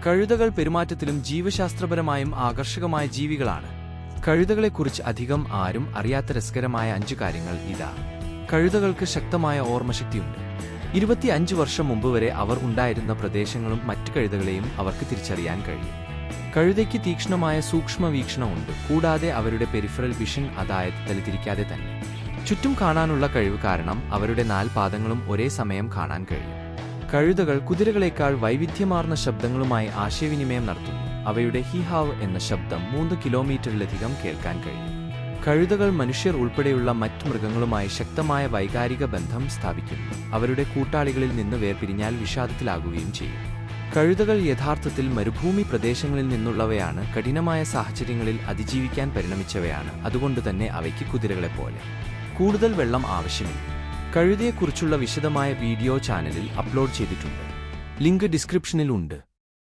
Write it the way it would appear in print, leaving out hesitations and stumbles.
കഴുതകൾ പെരുമാറ്റത്തിലും ജീവശാസ്ത്രപരമായും ആകർഷകമായ ജീവികളാണ്. കഴുതകളെക്കുറിച്ച് അധികം ആരും അറിയാത്ത രസകരമായ 5 കാര്യങ്ങൾ ഇതാ. കഴുതകൾക്ക് ശക്തമായ ഓർമ്മശക്തിയുണ്ട്. 25 വർഷം മുമ്പ് വരെ അവർ ഉണ്ടായിരുന്ന പ്രദേശങ്ങളും മറ്റ് കഴുതകളെയും അവർക്ക് തിരിച്ചറിയാൻ കഴിയും. കഴുതയ്ക്ക് തീക്ഷ്ണമായ സൂക്ഷ്മ വീക്ഷണമുണ്ട്, കൂടാതെ അവരുടെ പെരിഫറൽ വിഷൻ, അതായത് തലതിരിക്കാതെ തന്നെ ചുറ്റും കാണാനുള്ള കഴിവ് കാരണം അവരുടെ 4 പാദങ്ങളും ഒരേ സമയം കാണാൻ കഴിയും. കഴുതകൾ കുതിരകളേക്കാൾ വൈവിധ്യമാർന്ന ശബ്ദങ്ങളുമായി ആശയവിനിമയം നടത്തുന്നു. അവയുടെ ഹീഹാവ് എന്ന ശബ്ദം 3 കിലോമീറ്ററിലധികം കേൾക്കാൻ കഴിയും. കഴുതകൾ മനുഷ്യർ ഉൾപ്പെടെയുള്ള മറ്റ് മൃഗങ്ങളുമായി ശക്തമായ വൈകാരിക ബന്ധം സ്ഥാപിക്കുന്നു. അവരുടെ കൂട്ടാളികളിൽ നിന്ന് വേർപിരിഞ്ഞാൽ വിഷാദത്തിലാകുകയും ചെയ്യും. കഴുതകൾ യഥാർത്ഥത്തിൽ മരുഭൂമി പ്രദേശങ്ങളിൽ നിന്നുള്ളവയാണ്. കഠിനമായ സാഹചര്യങ്ങളിൽ അതിജീവിക്കാൻ പരിണമിച്ചവയാണ്. അതുകൊണ്ടുതന്നെ അവയ്ക്ക് കുതിരകളെപ്പോലെ കൂടുതൽ വെള്ളം ആവശ്യമില്ല. കഴുതയെക്കുറിച്ചുള്ള വിശദമായ വീഡിയോ ചാനലിൽ അപ്ലോഡ് ചെയ്തിട്ടുണ്ട്. ലിങ്ക് ഡിസ്ക്രിപ്ഷനിൽ ഉണ്ട്.